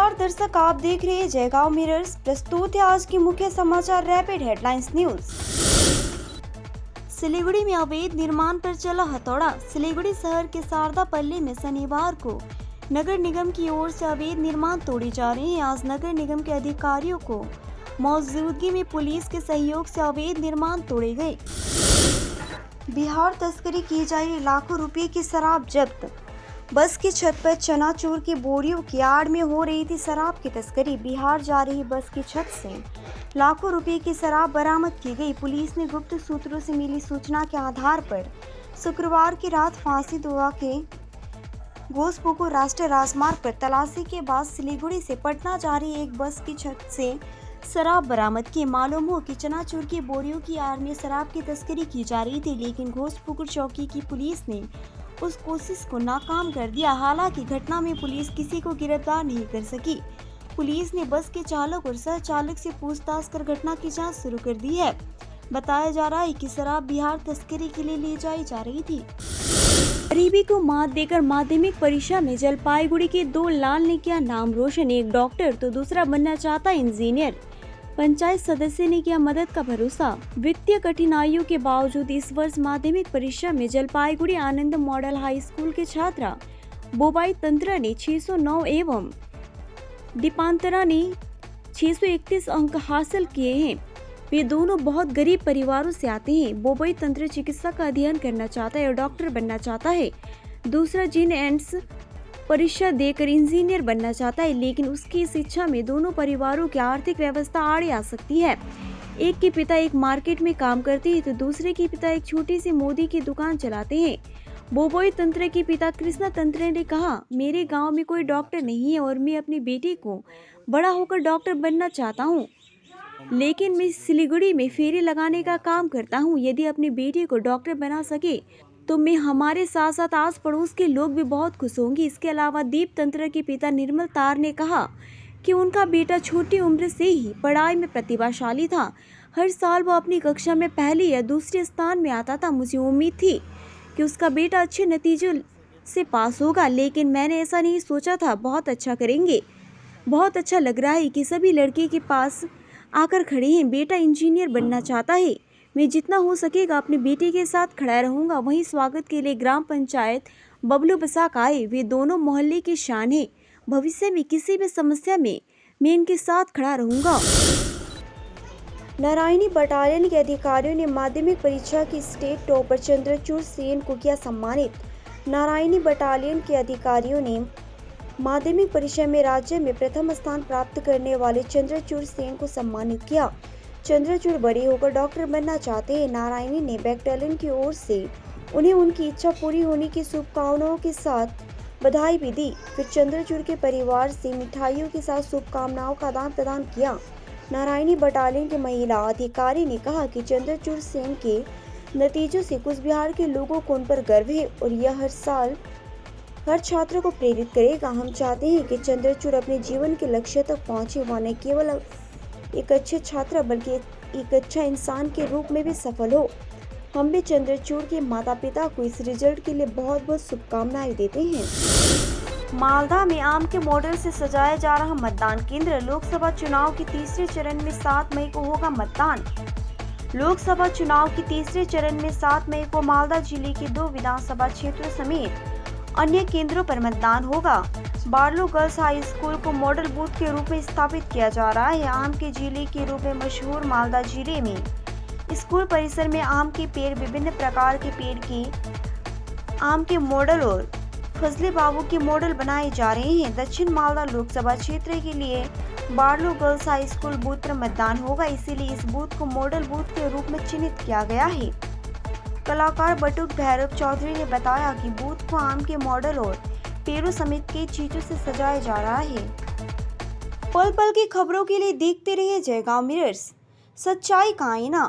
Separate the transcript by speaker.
Speaker 1: नमस्कार दर्शक, आप देख रहे हैं जयगांव मिरर्स। प्रस्तुत है आज की मुख्य समाचार रैपिड हेडलाइंस न्यूज। सिलीगुड़ी में अवैध निर्माण पर चला हथौड़ा। सिलीगुड़ी शहर के शारदा पल्ली में शनिवार को नगर निगम की ओर से अवैध निर्माण तोड़े जा रहे हैं। आज नगर निगम के अधिकारियों को मौजूदगी में पुलिस के सहयोग से अवैध निर्माण तोड़े गए। बिहार तस्करी की जा रही, लाखों रुपए की शराब जब्त। बस की छत पर चनाचूर की बोरियों की आड़ में हो रही थी शराब की तस्करी। बिहार जा रही बस की छत से लाखों रुपए की शराब बरामद की गई। पुलिस ने गुप्त सूत्रों से मिली सूचना के आधार पर शुक्रवार की रात फांसी दुआ के घोसपुकुर राष्ट्रीय राजमार्ग पर तलाशी के बाद सिलीगुड़ी से पटना जा रही एक बस की छत से शराब बरामद की। मालूम हो कि चनाचूर की बोरियों की आड़ में शराब की तस्करी की जा रही थी, लेकिन घोसपुकुर चौकी की पुलिस ने उस कोशिश को नाकाम कर दिया। हालांकि घटना में पुलिस किसी को गिरफ्तार नहीं कर सकी। पुलिस ने बस के चालक और सह चालक से पूछताछ कर घटना की जांच शुरू कर दी है। बताया जा रहा है कि शराब बिहार तस्करी के लिए ले जाई जा रही थी। गरीबी को मात देकर माध्यमिक परीक्षा में जलपाईगुड़ी के दो लाल ने किया नाम रोशन। एक डॉक्टर तो दूसरा बनना चाहता इंजीनियर। पंचायत सदस्य ने किया मदद का भरोसा। वित्तीय कठिनाइयों के बावजूद इस वर्ष माध्यमिक परीक्षा में जलपाईगुड़ी आनंद मॉडल हाई स्कूल के छात्रा बोबाई तंत्रा ने 609 एवं दीपांतरा ने 631 अंक हासिल किए हैं। वे दोनों बहुत गरीब परिवारों से आते हैं। बोबाई तंत्र चिकित्सा का अध्ययन करना चाहता है और डॉक्टर बनना चाहता है। दूसरा जिन एंड्स परीक्षा देकर इंजीनियर बनना चाहता है, लेकिन उसकी इस इच्छा में दोनों परिवारों की आर्थिक व्यवस्था आड़े आ सकती है। एक के पिता एक मार्केट में काम करते हैं तो दूसरे के पिता एक छोटी सी मोदी की दुकान चलाते हैं। बोबोई तंत्र के पिता कृष्णा तंत्र ने कहा, मेरे गांव में कोई डॉक्टर नहीं है और मैं अपनी बेटी को बड़ा होकर डॉक्टर बनना चाहता हूँ, लेकिन मैं सिलीगुड़ी में फेरी लगाने का काम करता हूँ। यदि अपनी बेटी को डॉक्टर बना सके तो मैं हमारे साथ साथ आस पड़ोस के लोग भी बहुत खुश होंगे। इसके अलावा दीप तंत्र के पिता निर्मल तार ने कहा कि उनका बेटा छोटी उम्र से ही पढ़ाई में प्रतिभाशाली था। हर साल वो अपनी कक्षा में पहले या दूसरे स्थान में आता था। मुझे उम्मीद थी कि उसका बेटा अच्छे नतीजों से पास होगा, लेकिन मैंने ऐसा नहीं सोचा था। बहुत अच्छा करेंगे। बहुत अच्छा लग रहा है कि सभी लड़के के पास आकर खड़े हैं। बेटा इंजीनियर बनना चाहता है। मैं जितना हो सकेगा अपने बेटे के साथ खड़ा रहूंगा। वहीं स्वागत के लिए ग्राम पंचायत बबलू बसाक आए। वे दोनों मोहल्ले की शान है। भविष्य में किसी भी समस्या में मैं इनके साथ खड़ा रहूंगा। नारायणी बटालियन के अधिकारियों ने माध्यमिक परीक्षा की स्टेट टॉपर चंद्रचूड़ सेन को किया सम्मानित। नारायणी बटालियन के अधिकारियों ने माध्यमिक परीक्षा में राज्य में प्रथम स्थान प्राप्त करने वाले चंद्रचूड़ सेन को सम्मानित किया। चंद्रचूड़ बड़े होकर डॉक्टर बनना चाहते हैं। नारायणी ने बटालियन की ओर से उन्हें उनकी इच्छा पूरी होने की शुभकामनाओं के साथ बधाई भी दी। फिर चंद्रचूड़ के परिवार से मिठाइयों के साथ शुभकामनाओं का आदान प्रदान किया। नारायणी बटालियन के महिला अधिकारी ने कहा कि चंद्रचूड़ सेन के नतीजों से कुछ बिहार के लोगों को उन पर गर्व है और यह हर साल हर छात्र को प्रेरित करेगा। हम चाहते हैं कि चंद्रचूड़ अपने जीवन के लक्ष्य तक पहुंचे। वह न केवल एक अच्छे छात्र बल्कि एक अच्छा इंसान के रूप में भी सफल हो। हम भी चंद्रचूड़ के माता पिता को इस रिजल्ट के लिए बहुत बहुत शुभकामनाएं देते हैं। मालदा में आम के मॉडल से सजाया जा रहा मतदान केंद्र। लोकसभा चुनाव के तीसरे चरण में 7 मई को होगा मतदान। लोकसभा चुनाव के तीसरे चरण में 7 मई को मालदा जिले के 2 विधानसभा क्षेत्रों समेत अन्य केंद्रों पर मतदान होगा। बार्लो गर्ल्स हाई स्कूल को मॉडल बूथ के रूप में स्थापित किया जा रहा है। आम के जिले के रूप में मशहूर मालदा जिले में स्कूल परिसर में आम के पेड़, विभिन्न प्रकार के पेड़ के आम के मॉडल और फजले बाबू के मॉडल बनाए जा रहे हैं। दक्षिण मालदा लोकसभा क्षेत्र के लिए Barlow girls high school booth पर मतदान होगा, इसीलिए इस बूथ को मॉडल बूथ के रूप में चिन्हित किया गया है। कलाकार बटुक भैरव चौधरी ने बताया कि बूथ को आम के मॉडल और पेड़ों समेत कई चीजों से सजाया जा रहा है। पल पल की खबरों के लिए देखते रहिए जयगांव मिरर्स, सच्चाई का आईना।